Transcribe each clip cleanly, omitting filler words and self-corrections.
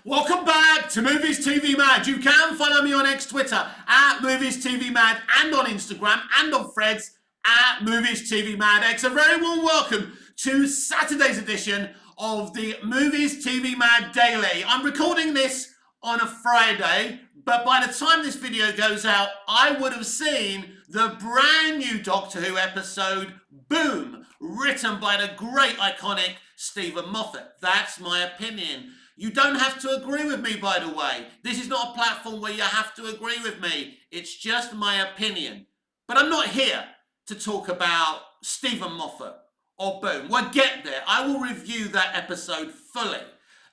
Welcome back to Movies TV Mad. You can follow me on X Twitter at Movies TV Mad and on Instagram and on Threads at Movies TV Mad X. A very warm welcome to Saturday's edition of the Movies TV Mad Daily. I'm recording this on a Friday, but by the time this video goes out, I would have seen the brand new Doctor Who episode, Boom, written by the great iconic Stephen Moffat. That's my opinion. You don't have to agree with me, by the way. This is not a platform where you have to agree with me. It's just my opinion. But I'm not here to talk about Stephen Moffat or Boom. We'll get there. I will review that episode fully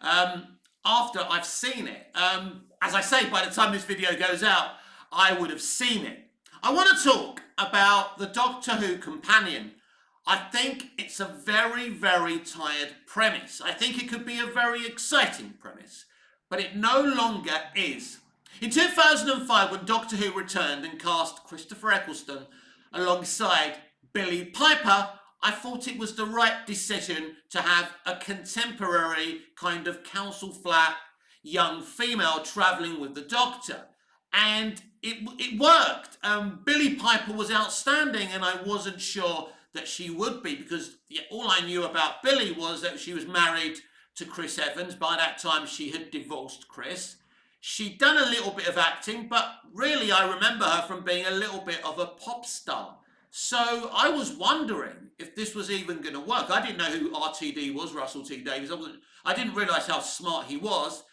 after I've seen it. As I say, by the time this video goes out, I would have seen it. I want to talk about the Doctor Who companion. I think it's a very, very tired premise. I think it could be a very exciting premise, but it no longer is. In 2005, when Doctor Who returned and cast Christopher Eccleston alongside Billie Piper, I thought it was the right decision to have a contemporary kind of council flat young female travelling with the Doctor. And it worked. Billie Piper was outstanding, and I wasn't sure that she would be, because all I knew about Billie was that she was married to Chris Evans. By that time, she had divorced Chris. She'd done a little bit of acting, but really I remember her from being a little bit of a pop star. So I was wondering if this was even going to work. I didn't know who RTD was, Russell T Davies. I didn't realise how smart he was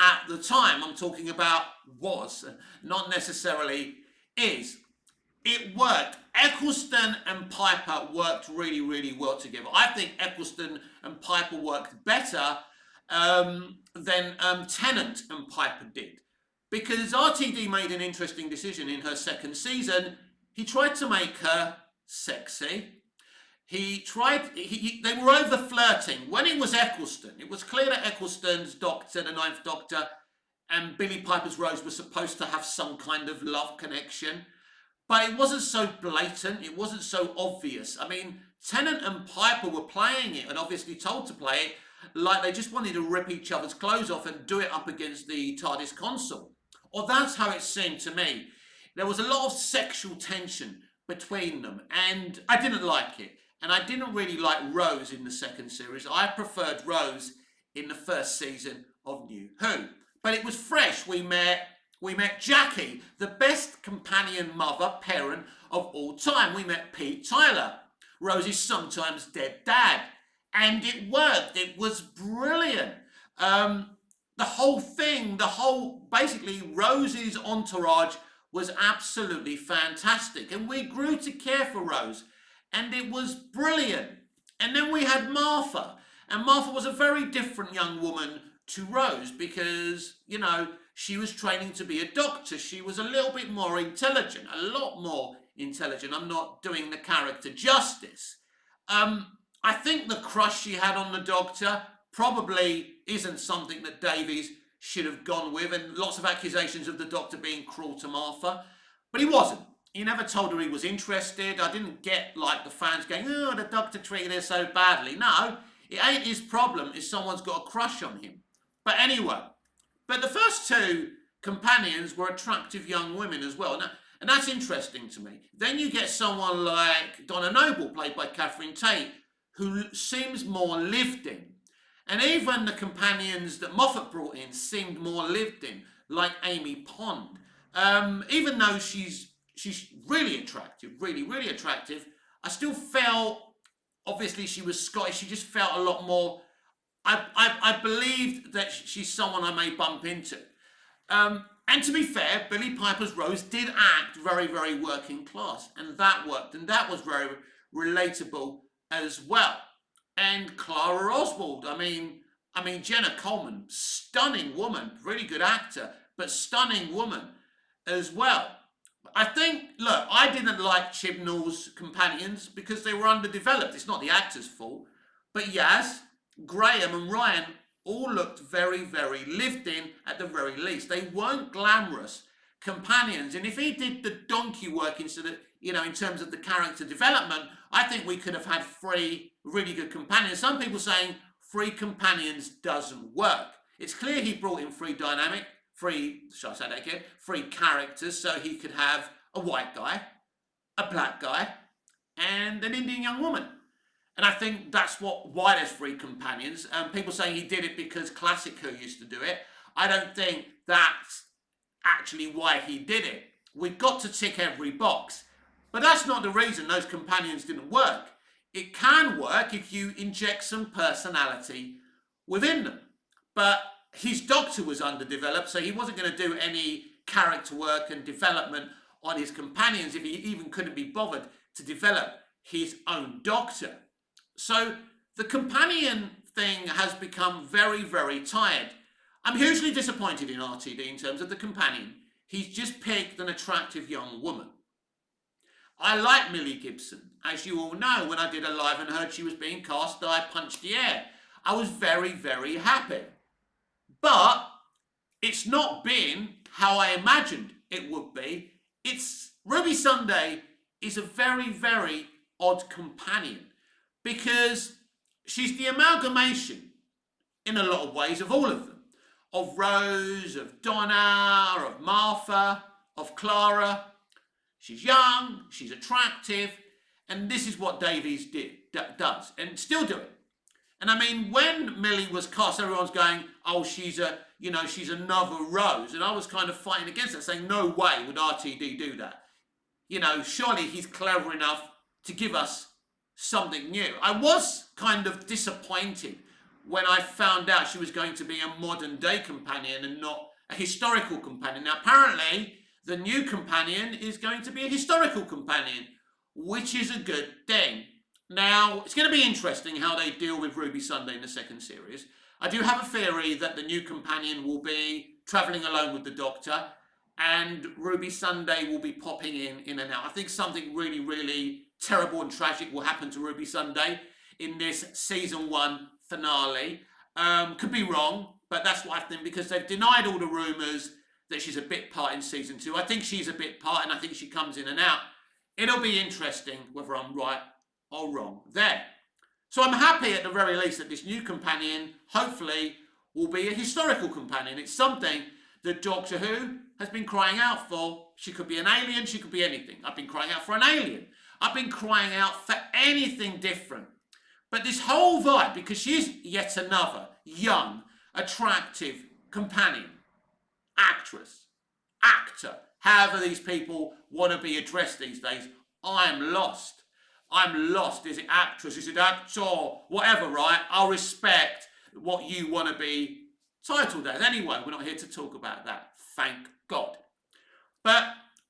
at the time. I'm talking about was, not necessarily is. It worked. Eccleston and Piper worked really, really well together. I think Eccleston and Piper worked better than Tennant and Piper did. Because RTD made an interesting decision in her second season. He tried to make her sexy. They were over flirting. When it was Eccleston, it was clear that Eccleston's Doctor, the Ninth Doctor, and Billie Piper's Rose were supposed to have some kind of love connection. But it wasn't so blatant, it wasn't so obvious. I mean, Tennant and Piper were playing it, and obviously told to play it, like they just wanted to rip each other's clothes off and do it up against the TARDIS console. Or that's how it seemed to me. There was a lot of sexual tension between them, and I didn't like it. And I didn't really like Rose in the second series. I preferred Rose in the first season of New Who. But it was fresh. We met Jackie, the best companion mother parent of all time. We met Pete Tyler, Rose's sometimes dead dad. And it worked. It was brilliant. Basically Rose's entourage was absolutely fantastic. And we grew to care for Rose. And it was brilliant. And then we had Martha. And Martha was a very different young woman to Rose because, she was training to be a doctor. She was a little bit more intelligent, a lot more intelligent. I'm not doing the character justice. I think the crush she had on the Doctor probably isn't something that Davies should have gone with, and lots of accusations of the Doctor being cruel to Martha. But he wasn't. He never told her he was interested. I didn't get like the fans going, oh, the Doctor treated her so badly. No, it ain't his problem if someone's got a crush on him. But anyway, but the first two companions were attractive young women as well. And that's interesting to me. Then you get someone like Donna Noble, played by Catherine Tate, who seems more lived in. And even the companions that Moffat brought in seemed more lived in, like Amy Pond. Even though she's really attractive, really, really attractive, I still felt, obviously she was Scottish, she just felt a lot more, I believed that she's someone I may bump into. And to be fair, Billie Piper's Rose did act very, very working class, and that worked, and that was very relatable as well. And Clara Oswald, I mean Jenna Coleman, stunning woman, really good actor, but stunning woman as well. I think, look, I didn't like Chibnall's companions because they were underdeveloped. It's not the actor's fault. But Yaz, Graham and Ryan all looked very, very lived in at the very least. They weren't glamorous companions. And if he did the donkey work instead of, in terms of the character development, I think we could have had 3 really good companions. Some people saying 3 companions doesn't work. It's clear he brought in three characters so he could have a white guy, a black guy, and an Indian young woman. And I think that's why there's three companions. People saying he did it because Classic Who used to do it. I don't think that's actually why he did it. We've got to tick every box. But that's not the reason those companions didn't work. It can work if you inject some personality within them. But his Doctor was underdeveloped, so he wasn't going to do any character work and development on his companions if he even couldn't be bothered to develop his own Doctor. So the companion thing has become very, very tired. I'm hugely disappointed in RTD in terms of the companion. He's just picked an attractive young woman. I like Millie Gibson. As you all know, when I did a live and heard she was being cast, I punched the air. I was very, very happy. But it's not been how I imagined it would be. Ruby Sunday is a very, very odd companion because she's the amalgamation, in a lot of ways, of all of them. Of Rose, of Donna, of Martha, of Clara. She's young, she's attractive, and this is what Davies does, and still do it. And I mean, when Millie was cast, everyone's going, oh, she's another Rose. And I was kind of fighting against that, saying, no way would RTD do that. Surely he's clever enough to give us something new. I was kind of disappointed when I found out she was going to be a modern day companion and not a historical companion. Now, apparently, the new companion is going to be a historical companion, which is a good thing. Now, it's going to be interesting how they deal with Ruby Sunday in the second series. I do have a theory that the new companion will be travelling alone with the Doctor, and Ruby Sunday will be popping in and out. I think something really, really terrible and tragic will happen to Ruby Sunday in this season 1 finale. Could be wrong, but that's what I think, because they've denied all the rumours that she's a bit part in season 2. I think she's a bit part, and I think she comes in and out. It'll be interesting whether I'm right or wrong there. So I'm happy at the very least that this new companion, hopefully, will be a historical companion. It's something that Doctor Who has been crying out for. She could be an alien, she could be anything. I've been crying out for an alien. I've been crying out for anything different. But this whole vibe, because she's yet another young, attractive companion, actress, actor, however these people want to be addressed these days, I'm lost. I'm lost. Is it actress? Is it actor? Whatever, right? I'll respect what you want to be titled as. Anyway, we're not here to talk about that. Thank God. But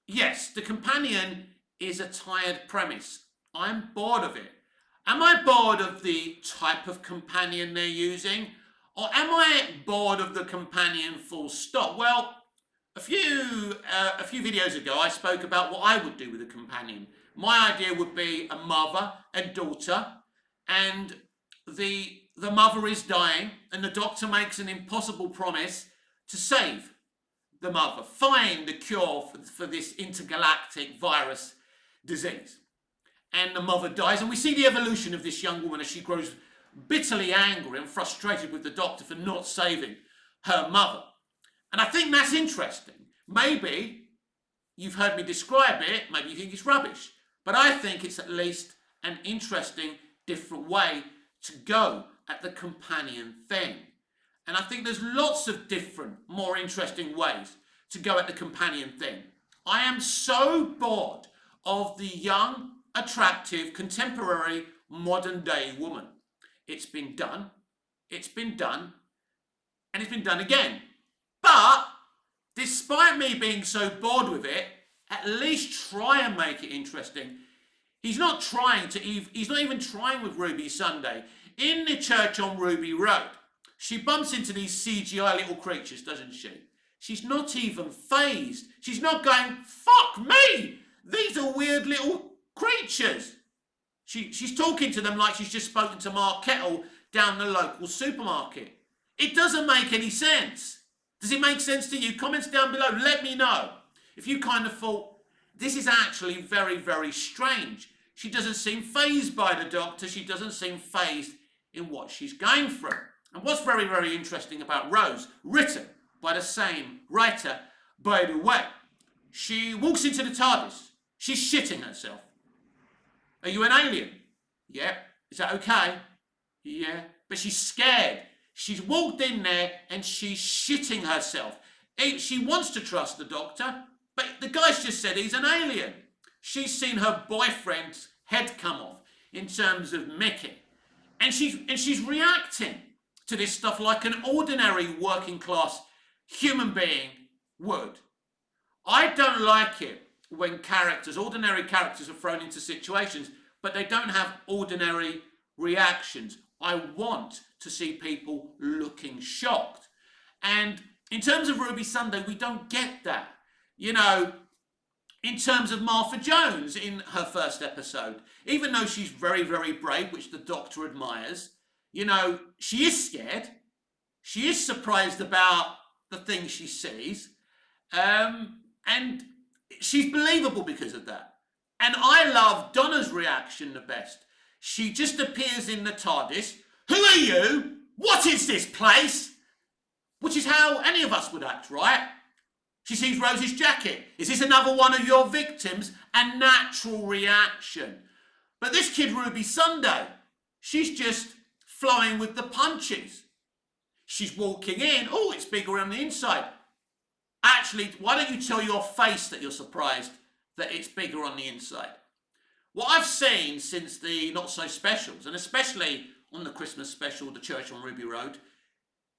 yes, the companion is a tired premise. I'm bored of it. Am I bored of the type of companion they're using? Or am I bored of the companion full stop? Well, a few videos ago, I spoke about what I would do with a companion. My idea would be a mother and daughter, and the mother is dying, and the Doctor makes an impossible promise to save the mother, find the cure for this intergalactic virus disease. And the mother dies, and we see the evolution of this young woman as she grows bitterly angry and frustrated with the Doctor for not saving her mother. And I think that's interesting. Maybe you've heard me describe it, maybe you think it's rubbish, but I think it's at least an interesting, different way to go at the companion thing. And I think there's lots of different, more interesting ways to go at the companion thing. I am so bored of the young, attractive, contemporary, modern day woman. It's been done, and it's been done again. But despite me being so bored with it, at least try and make it interesting. He's not even trying with Ruby Sunday. In the church on Ruby Road, she bumps into these CGI little creatures, doesn't she? She's not even fazed. She's not going, fuck me! These are weird little creatures. She's talking to them like she's just spoken to Mark Kettle down the local supermarket. It doesn't make any sense. Does it make sense to you? Comments down below. Let me know if you kind of thought, this is actually very, very strange. She doesn't seem fazed by the Doctor. She doesn't seem fazed in what she's going through. And what's very, very interesting about Rose, written by the same writer, by the way, she walks into the TARDIS. She's shitting herself. Are you an alien? Yeah. Is that okay? Yeah. But she's scared. She's walked in there and she's shitting herself. She wants to trust the Doctor, but the guy's just said he's an alien. She's seen her boyfriend's head come off in terms of Mickey. And she's reacting to this stuff like an ordinary working class human being would. I don't like it when ordinary characters are thrown into situations, but they don't have ordinary reactions. I want to see people looking shocked. And in terms of Ruby Sunday, we don't get that. You know, in terms of Martha Jones in her first episode, even though she's very, very brave, which the Doctor admires, you know, she is scared. She is surprised about the things she sees. And she's believable because of that. And I love Donna's reaction the best. She just appears in the TARDIS. Who are you? What is this place? Which is how any of us would act, right? She sees Rose's jacket. Is this another one of your victims? A natural reaction. But this kid, Ruby Sunday, she's just flowing with the punches. She's walking in. Oh, it's bigger on the inside. Actually, why don't you tell your face that you're surprised that it's bigger on the inside? What I've seen since the Not So Specials, and especially on the Christmas special, The Church on Ruby Road,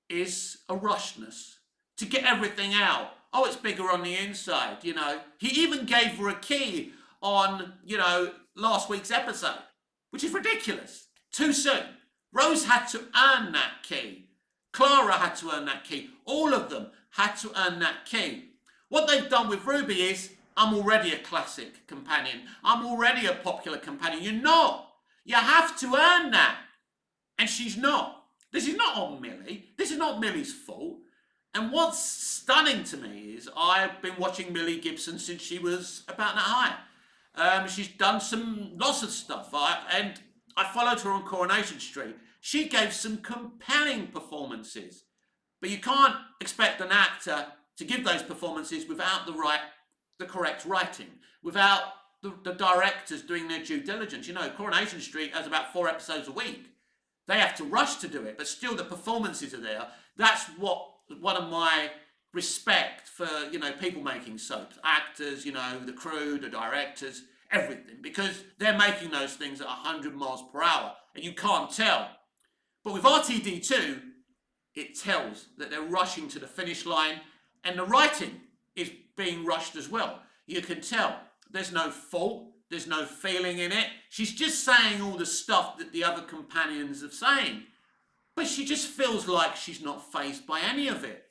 is a rushness to get everything out. Oh, it's bigger on the inside, you know. He even gave her a key on, you know, last week's episode, which is ridiculous. Too soon. Rose had to earn that key. Clara had to earn that key. All of them had to earn that key. What they've done with Ruby is, I'm already a classic companion. I'm already a popular companion. You're not. You have to earn that. And she's not. This is not on Millie. This is not Millie's fault. And what's stunning to me is I've been watching Millie Gibson since she was about that high. She's done lots of stuff. And I followed her on Coronation Street. She gave some compelling performances. But you can't expect an actor to give those performances without the correct writing, without the directors doing their due diligence. You know, Coronation Street has about 4 episodes a week. They have to rush to do it, but still the performances are there. That's one of my respect for, you know, people making soaps, actors, you know, the crew, the directors, everything, because they're making those things at 100 miles per hour, and you can't tell. But with RTD2, it tells that they're rushing to the finish line, and the writing is being rushed as well. You can tell there's no fault, there's no feeling in it. She's just saying all the stuff that the other companions are saying, but she just feels like she's not fazed by any of it.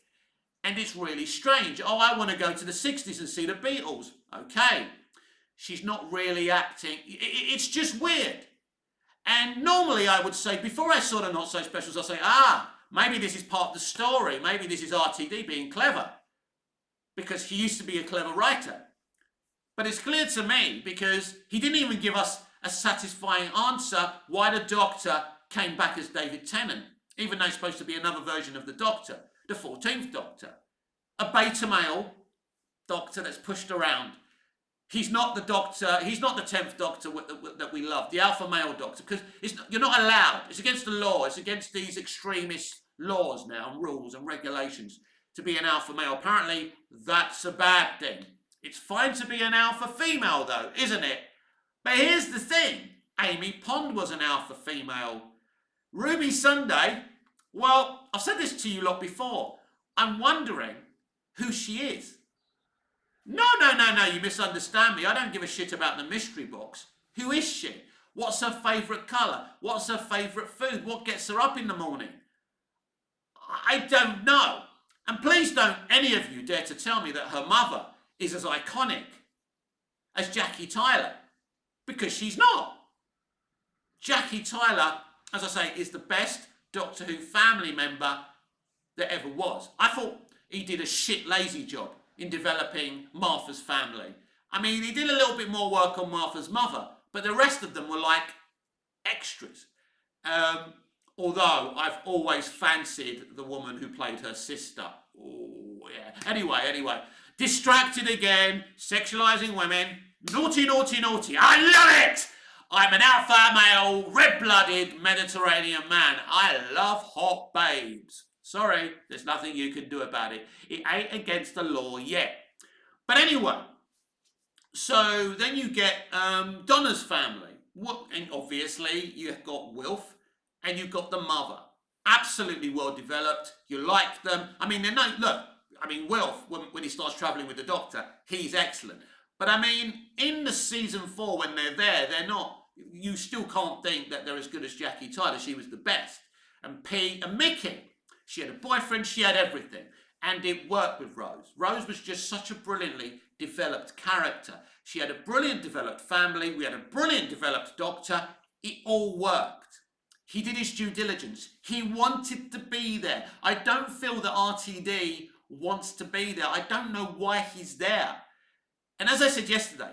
And it's really strange. Oh, I want to go to the 60s and see the Beatles. Okay. She's not really acting. It's just weird. And normally I would say, before I saw the Not So Specials, I'd say, maybe this is part of the story. Maybe this is RTD being clever. Because he used to be a clever writer. But it's clear to me, because he didn't even give us a satisfying answer why the Doctor came back as David Tennant, even though it's supposed to be another version of the Doctor, the 14th Doctor. A beta male Doctor that's pushed around. He's not the Doctor, he's not the 10th Doctor that we love, the alpha male Doctor, because you're not allowed. It's against the law. It's against these extremist laws now, and rules and regulations, to be an alpha male. Apparently, that's a bad thing. It's fine to be an alpha female, though, isn't it? But here's the thing. Amy Pond was an alpha female. Ruby Sunday, well, I've said this to you lot before. I'm wondering who she is. No, you misunderstand me. I don't give a shit about the mystery box. Who is she? What's her favourite colour? What's her favourite food? What gets her up in the morning? I don't know. And please don't any of you dare to tell me that her mother is as iconic as Jackie Tyler, because she's not. Jackie Tyler, as I say, is the best Doctor Who family member there ever was. I thought he did a shit lazy job in developing Martha's family. I mean, he did a little bit more work on Martha's mother, but the rest of them were like extras. Although I've always fancied the woman who played her sister. Oh, yeah. Anyway. Distracted again, sexualizing women. Naughty, naughty, naughty. I love it! I'm an alpha male, red-blooded Mediterranean man. I love hot babes. Sorry, there's nothing you can do about it. It ain't against the law yet. But anyway, so then you get Donna's family. And obviously, you've got Wilf and you've got the mother. Absolutely well developed. You like them. I mean, Wilf, when he starts travelling with the Doctor, he's excellent. But I mean, in the season 4, when they're there, they're not. You still can't think that they're as good as Jackie Tyler. She was the best. And Pete and Mickey. She had a boyfriend. She had everything. And it worked with Rose. Rose was just such a brilliantly developed character. She had a brilliant developed family. We had a brilliant developed Doctor. It all worked. He did his due diligence. He wanted to be there. I don't feel that RTD wants to be there. I don't know why he's there. And as I said yesterday,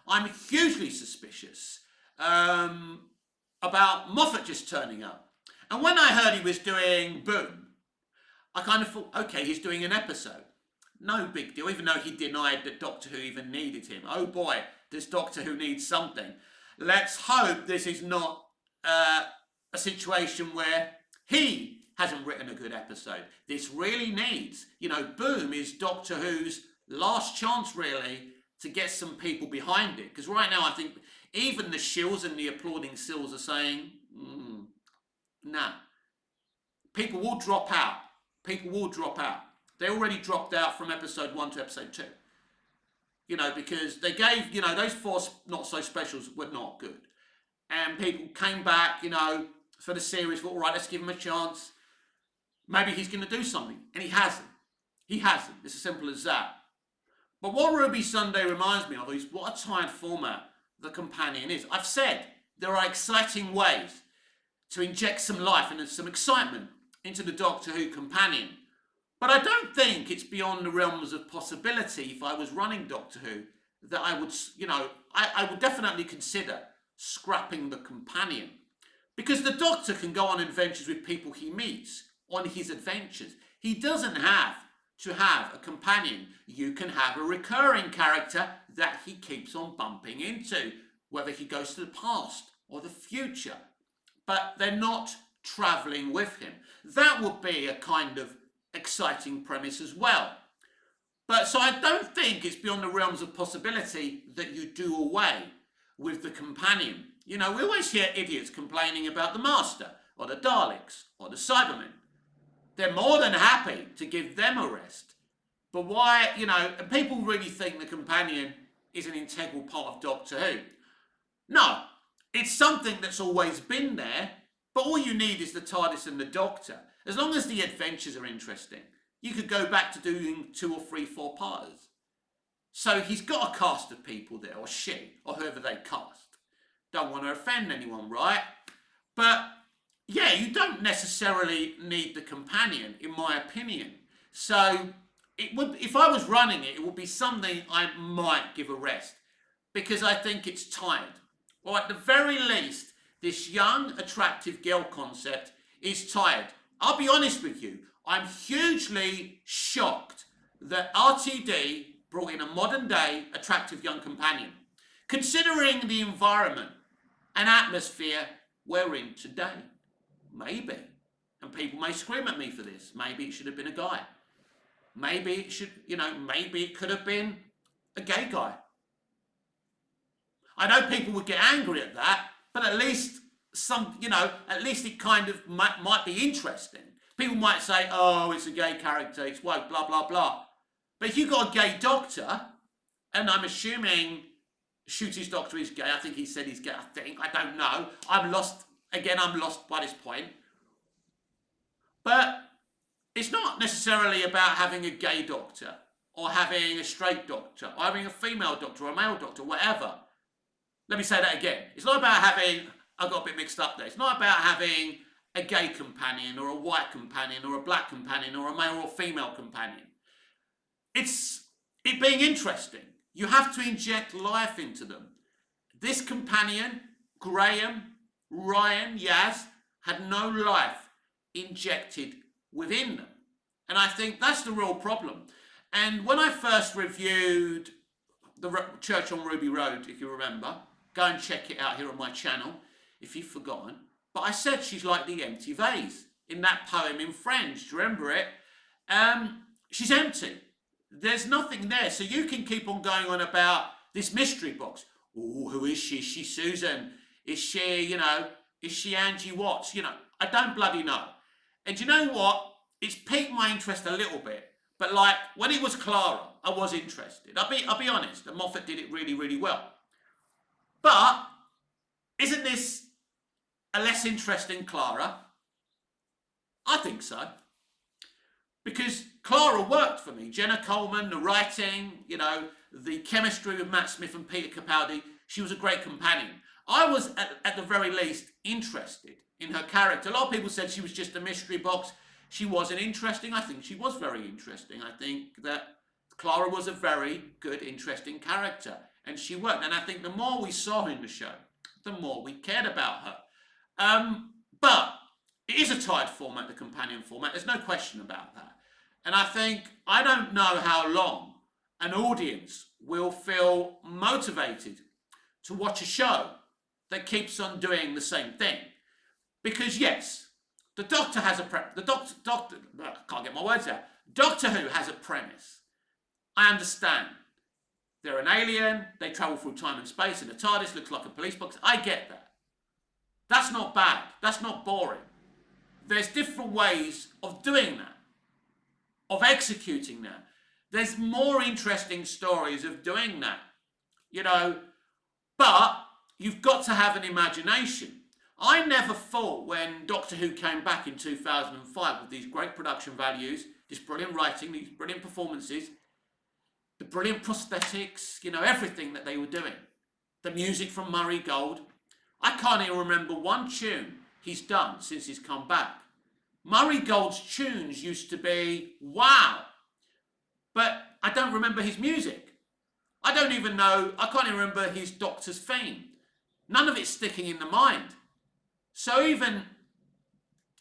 I'm hugely suspicious about Moffat just turning up. And when I heard he was doing Boom, I kind of thought, okay, he's doing an episode. No big deal, even though he denied that Doctor Who even needed him. Oh boy, does Doctor Who need something. Let's hope this is not a situation where he hasn't written a good episode. This really needs, Boom is Doctor Who's last chance, really, to get some people behind it. Because right now, I think even the shills and the applauding sills are saying, nah. People will drop out. They already dropped out from episode 1 to episode 2. Because they gave, those 4 not so specials were not good. And people came back, for the series, thought, all right, let's give him a chance. Maybe he's going to do something. And he hasn't. It's as simple as that. But what Ruby Sunday reminds me of is what a tired format The Companion is. I've said there are exciting ways to inject some life and some excitement into the Doctor Who Companion. But I don't think it's beyond the realms of possibility, if I was running Doctor Who, that I would, I would definitely consider scrapping the Companion. Because the Doctor can go on adventures with people he meets on his adventures. He doesn't have to have a companion. You can have a recurring character that he keeps on bumping into, whether he goes to the past or the future. But they're not travelling with him. That would be a kind of exciting premise as well. But so I don't think it's beyond the realms of possibility that you do away with the Companion. We always hear idiots complaining about the Master or the Daleks or the Cybermen. They're more than happy to give them a rest. But why, and people really think the Companion is an integral part of Doctor Who. No, it's something that's always been there, but all you need is the TARDIS and the Doctor. As long as the adventures are interesting, you could go back to doing 2 or 3, 4-parters. So he's got a cast of people there, or she, or whoever they cast. Don't want to offend anyone, right? But yeah, you don't necessarily need the Companion, in my opinion. So it would, if I was running it, it would be something I might give a rest, because I think it's tired. Or at the very least, this young, attractive girl concept is tired. I'll be honest with you, I'm hugely shocked that RTD brought in a modern-day, attractive young companion, considering the environment and atmosphere we're in today. Maybe. And people may scream at me for this. Maybe it should have been a guy. Maybe it should, maybe it could have been a gay guy. I know people would get angry at that, but at least at least it kind of might be interesting. People might say, oh, it's a gay character, it's woke, blah, blah, blah. But if you've got a gay Doctor, and I'm assuming Ncuti's Doctor is gay, I think he said he's gay, I don't know. I'm lost by this point. But it's not necessarily about having a gay Doctor, or having a straight Doctor, or having a female Doctor, or a male Doctor, whatever. Let me say that again. It's not about having, I got a bit mixed up there. It's not about having a gay companion, or a white companion, or a black companion, or a male or female companion. It's it being interesting. You have to inject life into them. This companion, Graham, Ryan, Yaz, had no life injected within them. And I think that's the real problem. And when I first reviewed the Church on Ruby Road, if you remember, go and check it out here on my channel if you've forgotten. But I said she's like the empty vase in that poem in Friends. Do you remember it? She's empty. There's nothing there. So you can keep on going on about this mystery box. Oh, who is she? Is she Susan? Is she, is she Angie Watts? I don't bloody know. And you know what? It's piqued my interest a little bit. But like when it was Clara, I was interested. I'll be honest. And Moffat did it really, really well. But isn't this a less interesting Clara? I think so. Because Clara worked for me. Jenna Coleman, the writing, the chemistry with Matt Smith and Peter Capaldi. She was a great companion. I was, at the very least, interested in her character. A lot of people said she was just a mystery box. She wasn't interesting. I think she was very interesting. I think that Clara was a very good, interesting character. And she worked. And I think the more we saw her in the show, the more we cared about her. But it is a tired format, the companion format. There's no question about that. And I don't know how long an audience will feel motivated to watch a show that keeps on doing the same thing. Because yes, the Doctor has a I can't get my words out. Doctor Who has a premise. I understand. They're an alien, they travel through time and space, and the TARDIS looks like a police box. I get that. That's not bad. That's not boring. There's different ways of doing that, of executing that. There's more interesting stories of doing that, but you've got to have an imagination. I never thought when Doctor Who came back in 2005 with these great production values, this brilliant writing, these brilliant performances, the brilliant prosthetics, everything that they were doing. The music from Murray Gold. I can't even remember one tune he's done since he's come back. Murray Gold's tunes used to be wow, but I don't remember his music. I can't even remember his Doctor's theme. None of it's sticking in the mind. So even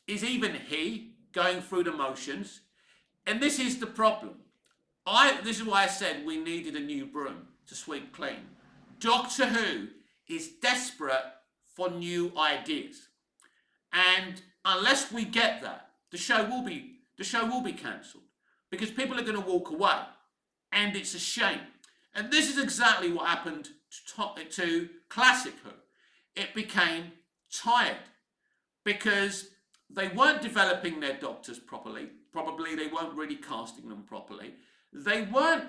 he going through the motions? And this is the problem. This is why I said we needed a new broom to sweep clean. Doctor Who is desperate for new ideas. And unless we get that, the show will be cancelled. Because people are going to walk away. And it's a shame. And this is exactly what happened to Classic Who. It became tired. Because they weren't developing their Doctors properly. Probably they weren't really casting them properly. They weren't,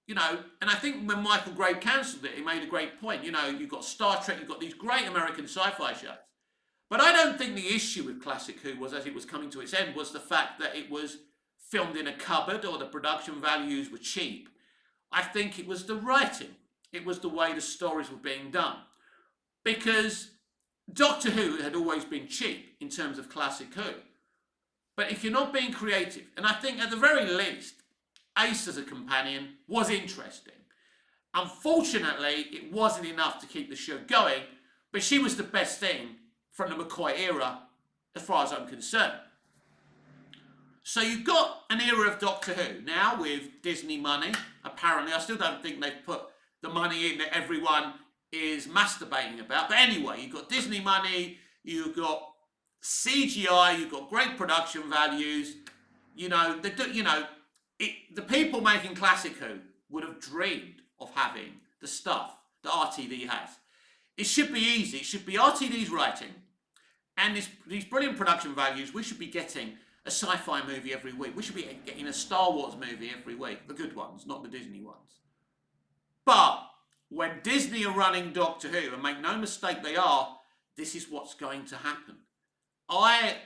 and I think when Michael Gray cancelled it, he made a great point. You've got Star Trek, you've got these great American sci-fi shows. But I don't think the issue with Classic Who was, as it was coming to its end, was the fact that it was filmed in a cupboard or the production values were cheap. I think it was the writing. It was the way the stories were being done. Because Doctor Who had always been cheap in terms of Classic Who. But if you're not being creative, and I think at the very least, Ace as a companion was interesting. Unfortunately, it wasn't enough to keep the show going, but she was the best thing from the McCoy era, as far as I'm concerned. So you've got an era of Doctor Who now with Disney money. Apparently, I still don't think they've put the money in that everyone is masturbating about. But anyway, you've got Disney money, you've got CGI, you've got great production values. The people making Classic Who would have dreamed of having the stuff that RTD has. It should be easy. It should be RTD's writing and these brilliant production values. We should be getting a sci-fi movie every week. We should be getting a Star Wars movie every week. The good ones, not the Disney ones. But when Disney are running Doctor Who, and make no mistake they are, this is what's going to happen. I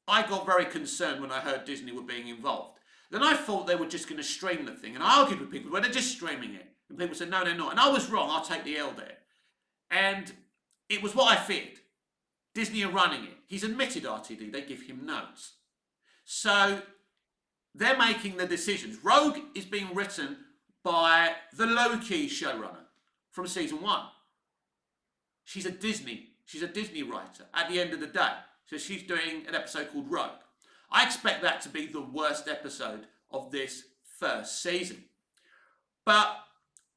got very concerned when I heard Disney were being involved. Then I thought they were just going to stream the thing. And I argued with people, well, they're just streaming it. And people said, no, they're not. And I was wrong. I'll take the L there. And it was what I feared. Disney are running it. He's admitted RTD. They give him notes. So they're making the decisions. Rogue is being written by the low-key showrunner from season 1. She's a Disney She's a Disney writer at the end of the day. So she's doing an episode called Rogue. I expect that to be the worst episode of this first season. But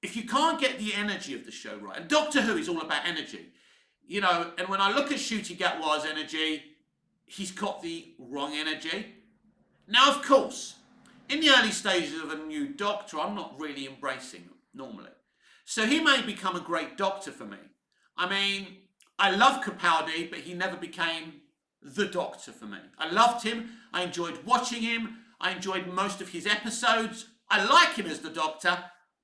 if you can't get the energy of the show right, and Doctor Who is all about energy, you know, and when I look at Ncuti Gatwa's energy, he's got the wrong energy. Now, of course, in the early stages of a new Doctor, I'm not really embracing him normally. So he may become a great Doctor for me. I mean, I love Capaldi, but he never became the Doctor for me. I loved him. I enjoyed watching him. I enjoyed most of his episodes. I like him as the Doctor,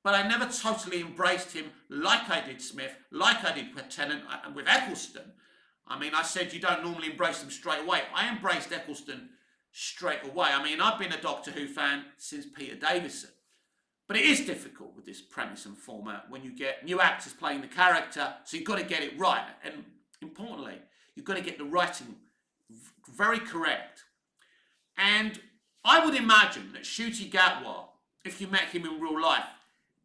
but I never totally embraced him like I did Smith, like I did Tennant and with Eccleston. I mean, I said you don't normally embrace them straight away. I embraced Eccleston straight away. I mean, I've been a Doctor Who fan since Peter Davison. But it is difficult with this premise and format when you get new actors playing the character, so you've got to get it right. And importantly, you've got to get the writing very correct. And I would imagine that Ncuti Gatwa, if you met him in real life,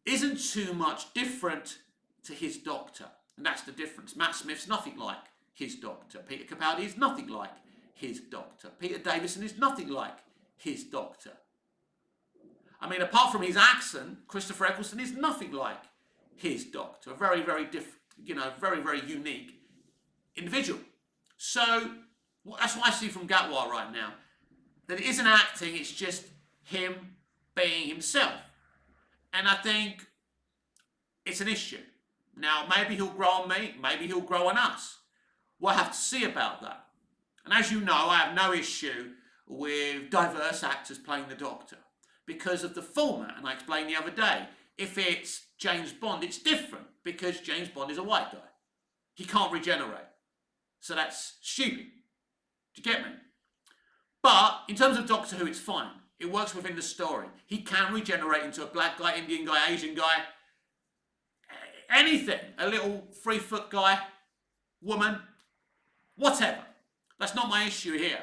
isn't too much different to his Doctor. And that's the difference. Matt Smith's nothing like his Doctor. Peter Capaldi is nothing like his Doctor. Peter Davison is nothing like his Doctor. I mean, apart from his accent, Christopher Eccleston is nothing like his Doctor. A very, very different, you know, very, very unique individual. So that's what I see from Gatwa right now. That it isn't acting, it's just him being himself. And I think it's an issue. Now, maybe he'll grow on me, maybe he'll grow on us. We'll have to see about that. And as you know, I have no issue with diverse actors playing the Doctor because of the format. And I explained the other day, if it's James Bond, it's different because James Bond is a white guy. He can't regenerate. So that's stupid. Do you get me? But in terms of Doctor Who, it's fine. It works within the story. He can regenerate into a black guy, Indian guy, Asian guy, anything. A little 3-foot guy, woman, whatever. That's not my issue here.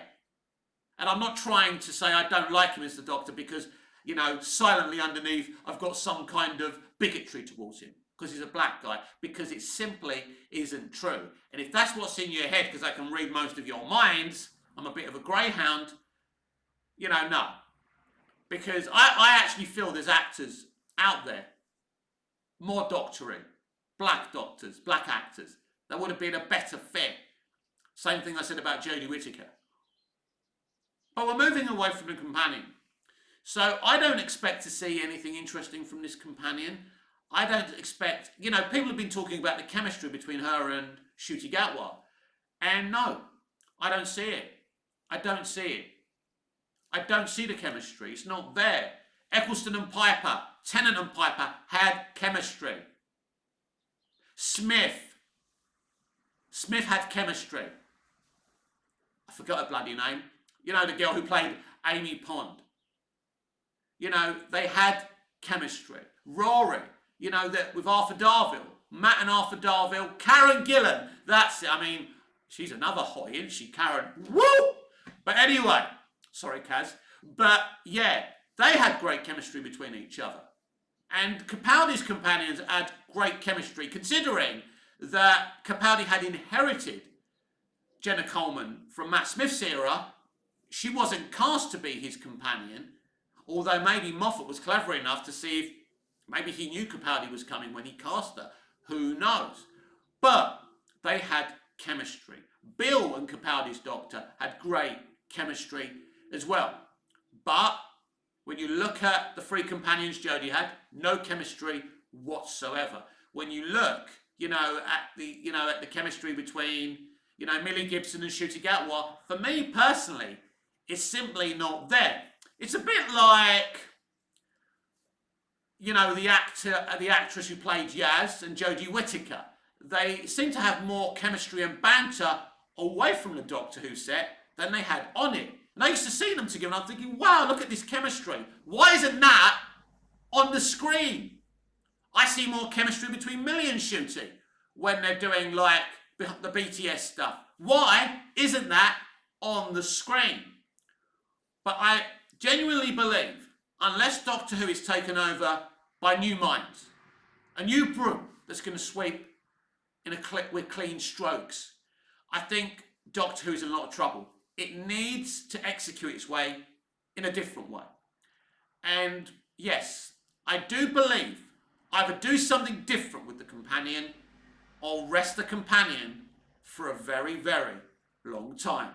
And I'm not trying to say I don't like him as the Doctor because, you know, silently underneath I've got some kind of bigotry towards him because he's a black guy, because it simply isn't true. And if that's what's in your head, because I can read most of your minds, I'm a bit of a greyhound, you know, no. Because I actually feel there's actors out there, more doctoring, black doctors, black actors, that would have been a better fit. Same thing I said about Jodie Whittaker. But we're moving away from the companion. So I don't expect to see anything interesting from this companion. I don't expect, you know, people have been talking about the chemistry between her and Ncuti Gatwa. And no, I don't see it. I don't see it. I don't see the chemistry. It's not there. Eccleston and Piper, Tennant and Piper had chemistry. Smith had chemistry. I forgot her bloody name. You know, the girl who played Amy Pond. You know, they had chemistry. Rory, you know, that with Arthur Darvill. Matt and Arthur Darvill. Karen Gillan. That's it. I mean, she's another hottie, isn't she, Karen? Woo! But anyway, sorry, Kaz. But yeah, they had great chemistry between each other. And Capaldi's companions had great chemistry, considering that Capaldi had inherited Jenna Coleman from Matt Smith's era. She wasn't cast to be his companion, although maybe Moffat was clever enough to see if maybe he knew Capaldi was coming when he cast her. Who knows? But they had chemistry. Bill and Capaldi's Doctor had great chemistry as well. But when you look at the 3 companions Jodie had, no chemistry whatsoever. When you look, you know, at the chemistry between, you know, Millie Gibson and Ncuti Gatwa, for me personally, it's simply not there. It's a bit like, you know, the actress who played Yaz and Jodie Whittaker. They seem to have more chemistry and banter away from the Doctor Who set than they had on it. And I used to see them together and I'm thinking, wow, look at this chemistry. Why isn't that on the screen? I see more chemistry between Millie and Ncuti when they're doing like the BTS stuff. Why isn't that on the screen? But I genuinely believe, unless Doctor Who is taken over by new minds, a new broom that's going to sweep with clean strokes I think Doctor Who's in a lot of trouble. It needs to execute its way in a different way. And yes, I do believe either do something different with the companion or rest the companion for a very, very long time.